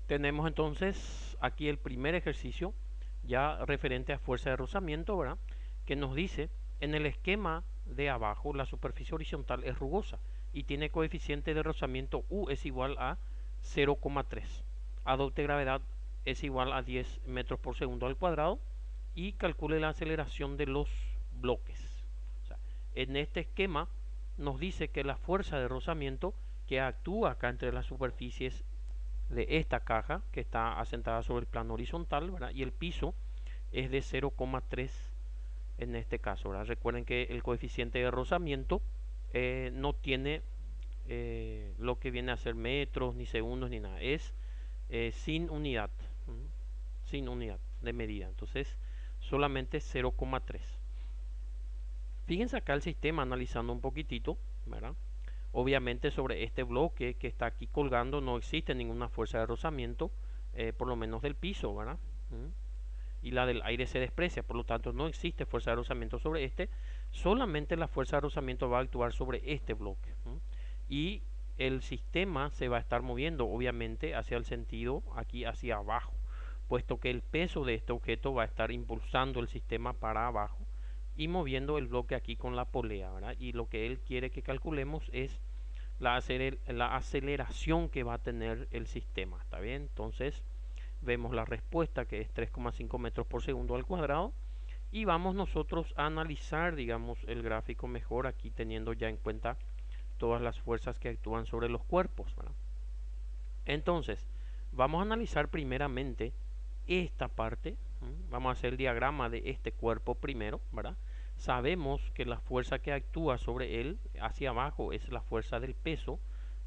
Tenemos entonces aquí el primer ejercicio ya referente a fuerza de rozamiento, ¿verdad? Que nos dice, en el esquema de abajo la superficie horizontal es rugosa y tiene coeficiente de rozamiento U es igual a 0,3. Adopte gravedad es igual a 10 metros por segundo al cuadrado y calcule la aceleración de los bloques. O sea, en este esquema nos dice que la fuerza de rozamiento que actúa acá entre las superficies de esta caja que está asentada sobre el plano horizontal, ¿verdad? Y el piso es de 0,3 en este caso, ¿verdad? Recuerden que el coeficiente de rozamiento no tiene lo que viene a ser metros, ni segundos, ni nada. Es sin unidad, sin unidad de medida. Entonces, solamente 0,3. Fíjense acá el sistema analizando un poquitito, ¿verdad? Obviamente sobre este bloque que está aquí colgando no existe ninguna fuerza de rozamiento, por lo menos del piso, ¿verdad? Y la del aire se desprecia, por lo tanto no existe fuerza de rozamiento sobre este, solamente la fuerza de rozamiento va a actuar sobre este bloque. Y el sistema se va a estar moviendo obviamente hacia el sentido aquí hacia abajo, puesto que el peso de este objeto va a estar impulsando el sistema para abajo y moviendo el bloque aquí con la polea, ¿verdad? Y lo que él quiere que calculemos es la aceleración que va a tener el sistema, ¿está bien? Entonces vemos la respuesta que es 3,5 metros por segundo al cuadrado y vamos nosotros a analizar, digamos, el gráfico mejor aquí teniendo ya en cuenta todas las fuerzas que actúan sobre los cuerpos, ¿verdad? Entonces vamos a analizar primeramente esta parte. Vamos a hacer el diagrama de este cuerpo primero, ¿verdad? Sabemos que la fuerza que actúa sobre él hacia abajo es la fuerza del peso.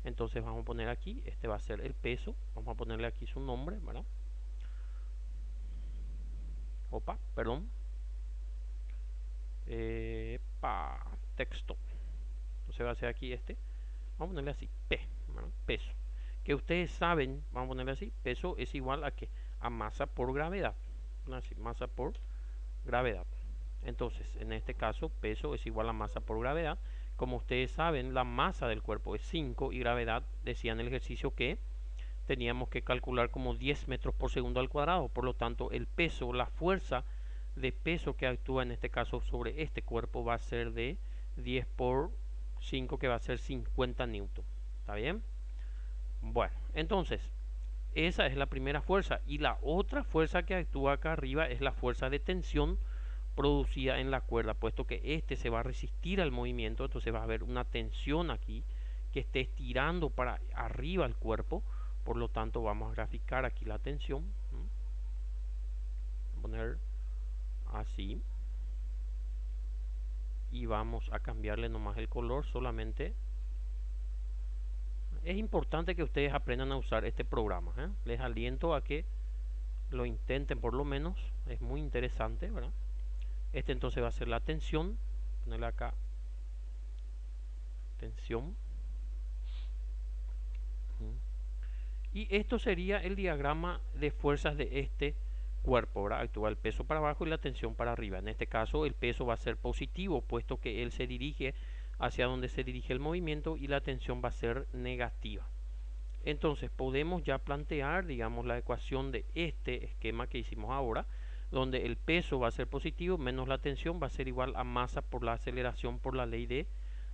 Entonces vamos a poner aquí, este va a ser el peso. Vamos a ponerle aquí su nombre, ¿verdad? Opa, perdón. Texto. Entonces va a ser aquí este. Vamos a ponerle así, P, ¿verdad? Peso. Que ustedes saben, vamos a ponerle así, peso es igual a ¿qué? A masa por gravedad. Así, masa por gravedad. Entonces, en este caso, peso es igual a masa por gravedad. Como ustedes saben, la masa del cuerpo es 5 y gravedad, decía en el ejercicio que teníamos que calcular como 10 metros por segundo al cuadrado. Por lo tanto, el peso, la fuerza de peso que actúa en este caso sobre este cuerpo va a ser de 10 por 5, que va a ser 50 newton. ¿Está bien? Bueno, entonces, esa es la primera fuerza. Y la otra fuerza que actúa acá arriba es la fuerza de tensión producida en la cuerda, puesto que este se va a resistir al movimiento. Entonces va a haber una tensión aquí que esté estirando para arriba el cuerpo. Por lo tanto vamos a graficar aquí la tensión. Poner así. Y vamos a cambiarle nomás el color solamente. Es importante que ustedes aprendan a usar este programa, ¿eh? Les aliento a que lo intenten por lo menos. Es muy interesante, ¿verdad? Este entonces va a ser la tensión. Ponerle acá tensión. Y esto sería el diagrama de fuerzas de este cuerpo, ¿verdad? Actúa el peso para abajo y la tensión para arriba. En este caso el peso va a ser positivo, puesto que él se dirige hacia donde se dirige el movimiento, y la tensión va a ser negativa. Entonces podemos ya plantear, digamos, la ecuación de este esquema que hicimos ahora, donde el peso va a ser positivo menos la tensión va a ser igual a masa por la aceleración por la ley de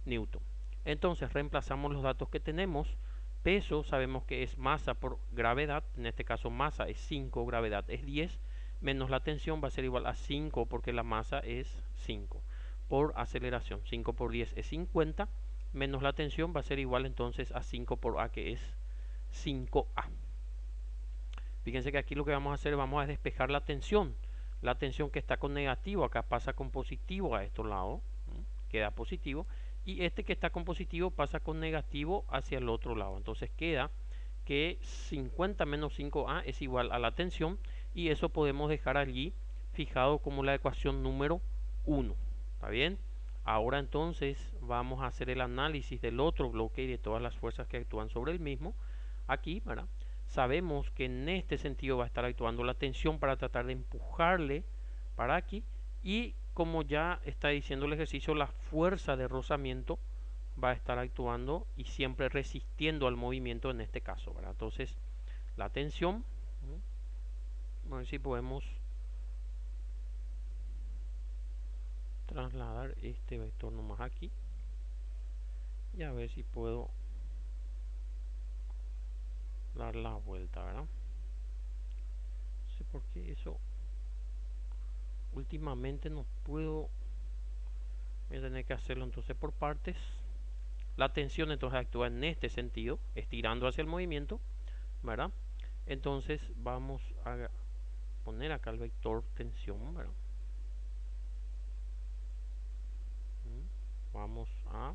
Newton. Entonces reemplazamos los datos que tenemos. Peso sabemos que es masa por gravedad, en este caso masa es 5, gravedad es 10, menos la tensión va a ser igual a 5 porque la masa es 5, por aceleración 5 por 10 es 50, menos la tensión va a ser igual entonces a 5 por A, que es 5A. Fíjense que aquí lo que vamos a hacer, vamos a despejar la tensión. La tensión que está con negativo acá pasa con positivo a estos lados, queda positivo, y este que está con positivo pasa con negativo hacia el otro lado. Entonces queda que 50 menos 5A es igual a la tensión, y eso podemos dejar allí fijado como la ecuación número 1. ¿Está bien? Ahora entonces vamos a hacer el análisis del otro bloque y de todas las fuerzas que actúan sobre el mismo. Aquí, ¿verdad? Sabemos que en este sentido va a estar actuando la tensión para tratar de empujarle para aquí, y como ya está diciendo el ejercicio, la fuerza de rozamiento va a estar actuando y siempre resistiendo al movimiento en este caso, ¿verdad? Entonces la tensión. A ver si podemos trasladar este vector nomás aquí y a ver si puedo dar la vuelta, ¿verdad? No sé por qué eso últimamente no puedo. Voy a tener que hacerlo entonces por partes. La tensión entonces actúa en este sentido, estirando hacia el movimiento, ¿verdad? Entonces vamos a poner acá el vector tensión, ¿verdad? Vamos a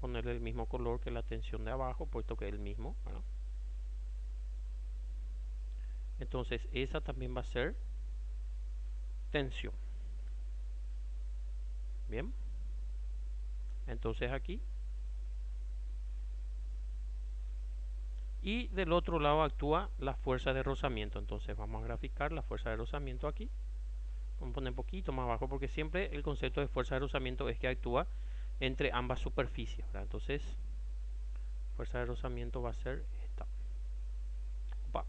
ponerle el mismo color que la tensión de abajo, puesto que es el mismo, ¿verdad? Entonces esa también va a ser tensión. Bien. Entonces aquí. Y del otro lado actúa la fuerza de rozamiento. Entonces vamos a graficar la fuerza de rozamiento aquí. Vamos a poner un poquito más abajo porque siempre el concepto de fuerza de rozamiento es que actúa entre ambas superficies, ¿verdad? Entonces, fuerza de rozamiento va a ser esta. Opa.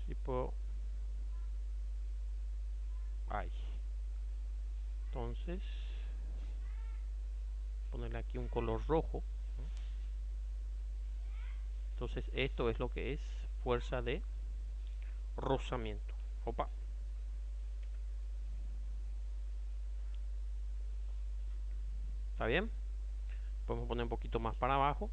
Si puedo. Ahí. Entonces, ponerle aquí un color rojo. Entonces, esto es lo que es fuerza de rozamiento. Opa. ¿Está bien? Podemos poner un poquito más para abajo.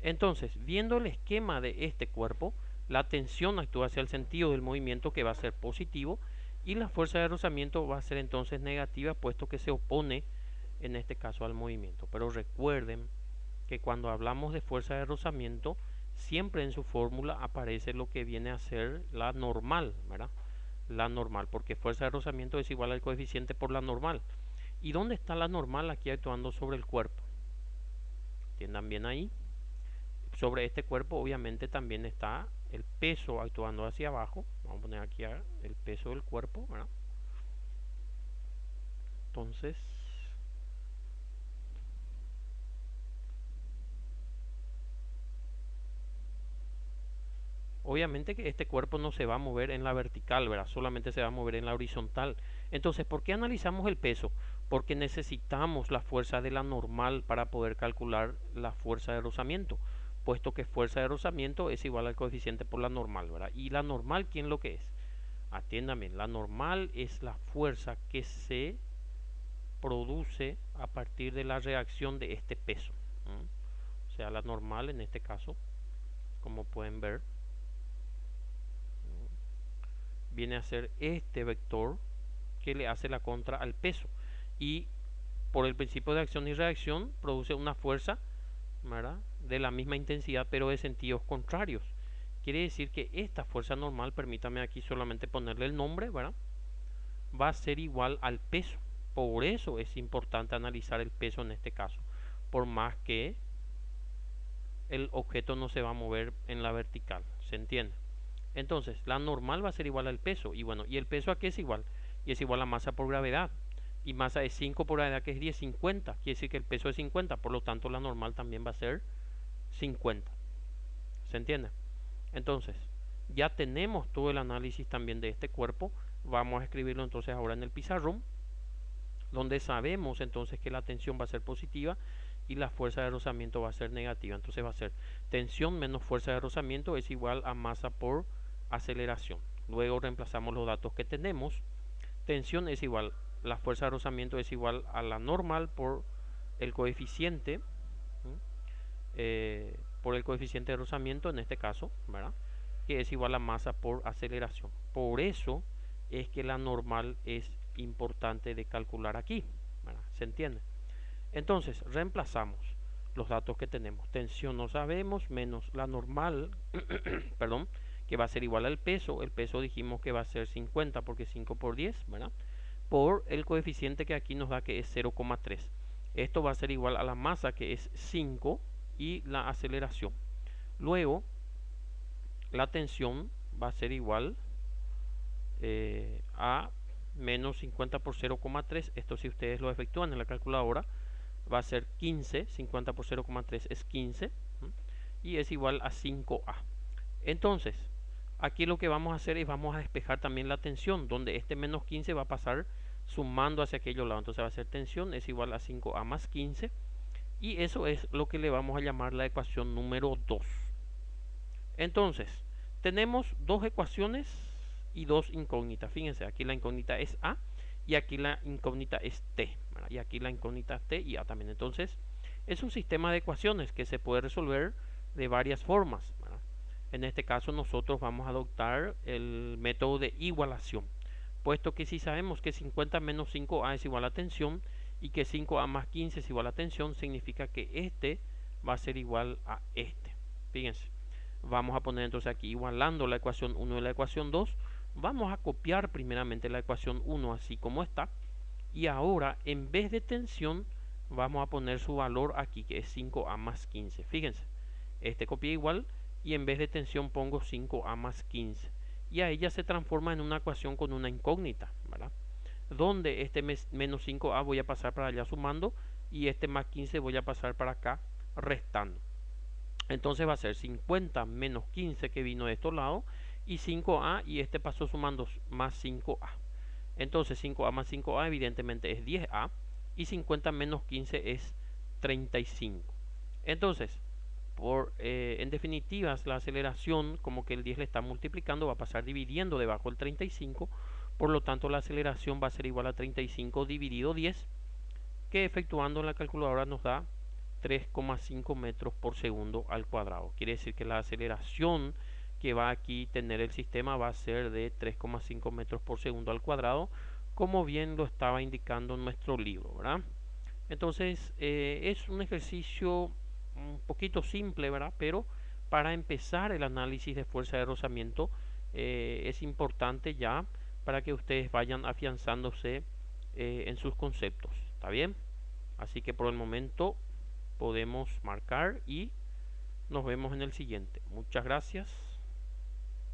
Entonces, viendo el esquema de este cuerpo, la tensión actúa hacia el sentido del movimiento, que va a ser positivo, y la fuerza de rozamiento va a ser entonces negativa, puesto que se opone en este caso al movimiento. Pero recuerden que cuando hablamos de fuerza de rozamiento, siempre en su fórmula aparece lo que viene a ser la normal, ¿verdad? La normal, porque fuerza de rozamiento es igual al coeficiente por la normal. ¿Y dónde está la normal aquí actuando sobre el cuerpo? Entiendan bien ahí. Sobre este cuerpo obviamente también está el peso actuando hacia abajo. Vamos a poner aquí el peso del cuerpo, ¿verdad? Entonces, obviamente que este cuerpo no se va a mover en la vertical, ¿verdad? Solamente se va a mover en la horizontal. Entonces, ¿por qué analizamos el peso? Porque necesitamos la fuerza de la normal para poder calcular la fuerza de rozamiento, puesto que fuerza de rozamiento es igual al coeficiente por la normal, ¿verdad? Y la normal, ¿quién lo que es? Atiendan bien, la normal es la fuerza que se produce a partir de la reacción de este peso. O sea, la normal en este caso, como pueden ver, viene a ser este vector que le hace la contra al peso. Y por el principio de acción y reacción produce una fuerza, ¿verdad?, de la misma intensidad pero de sentidos contrarios. Quiere decir que esta fuerza normal, permítame aquí solamente ponerle el nombre, ¿verdad?, va a ser igual al peso. Por eso es importante analizar el peso en este caso, por más que el objeto no se va a mover en la vertical, ¿se entiende? Entonces, la normal va a ser igual al peso. Y bueno, ¿y el peso a qué es igual? Y es igual a masa por gravedad. Y masa es 5 por gravedad, que es 10, 50. Quiere decir que el peso es 50. Por lo tanto, la normal también va a ser 50. ¿Se entiende? Entonces, ya tenemos todo el análisis también de este cuerpo. Vamos a escribirlo entonces ahora en el pizarrón, donde sabemos entonces que la tensión va a ser positiva y la fuerza de rozamiento va a ser negativa. Entonces va a ser tensión menos fuerza de rozamiento es igual a masa por aceleración. Luego reemplazamos los datos que tenemos. Tensión es igual, la fuerza de rozamiento es igual a la normal por el coeficiente, por el coeficiente de rozamiento en este caso, ¿verdad?, que es igual a masa por aceleración. Por eso es que la normal es importante de calcular aquí, ¿verdad? ¿Se entiende? Entonces reemplazamos los datos que tenemos. Tensión no sabemos, menos la normal, perdón, que va a ser igual al peso. El peso dijimos que va a ser 50 porque 5 por 10, ¿verdad?, por el coeficiente que aquí nos da, que es 0,3. Esto va a ser igual a la masa, que es 5, y la aceleración. Luego, la tensión va a ser igual a menos 50 por 0,3. Esto, si ustedes lo efectúan en la calculadora, va a ser 15. 50 por 0,3 es 15. y es igual a 5A. Entonces, aquí lo que vamos a hacer es vamos a despejar también la tensión, donde este menos 15 va a pasar sumando hacia aquello lado. Entonces va a ser tensión es igual a 5A más 15. Y eso es lo que le vamos a llamar la ecuación número 2. Entonces, tenemos dos ecuaciones y dos incógnitas. Fíjense, aquí la incógnita es A y aquí la incógnita es T, ¿verdad? Y aquí la incógnita T y A también. Entonces, es un sistema de ecuaciones que se puede resolver de varias formas, ¿verdad? En este caso nosotros vamos a adoptar el método de igualación, puesto que si sabemos que 50 menos 5A es igual a tensión y que 5A más 15 es igual a tensión, significa que este va a ser igual a este. Fíjense, vamos a poner entonces aquí igualando la ecuación 1 y la ecuación 2. Vamos a copiar primeramente la ecuación 1 así como está. Y ahora en vez de tensión vamos a poner su valor aquí, que es 5A más 15. Fíjense, este copié igual y en vez de tensión pongo 5A más 15. Y ahí ya se transforma en una ecuación con una incógnita, ¿verdad? Donde este menos 5A voy a pasar para allá sumando y este más 15 voy a pasar para acá restando. Entonces va a ser 50 menos 15 que vino de estos lados y 5A y este pasó sumando más 5A. Entonces 5A más 5A evidentemente es 10A y 50 menos 15 es 35. Entonces, en definitiva, la aceleración, como que el 10 le está multiplicando, va a pasar dividiendo debajo del 35. Por lo tanto, la aceleración va a ser igual a 35 dividido 10, que efectuando en la calculadora nos da 3,5 metros por segundo al cuadrado. Quiere decir que la aceleración que va aquí a tener el sistema va a ser de 3,5 metros por segundo al cuadrado, como bien lo estaba indicando en nuestro libro, ¿verdad? Entonces, es un ejercicio un poquito simple, ¿verdad? Pero para empezar el análisis de fuerza de rozamiento es importante ya para que ustedes vayan afianzándose en sus conceptos. ¿Está bien? Así que por el momento podemos marcar y nos vemos en el siguiente. Muchas gracias.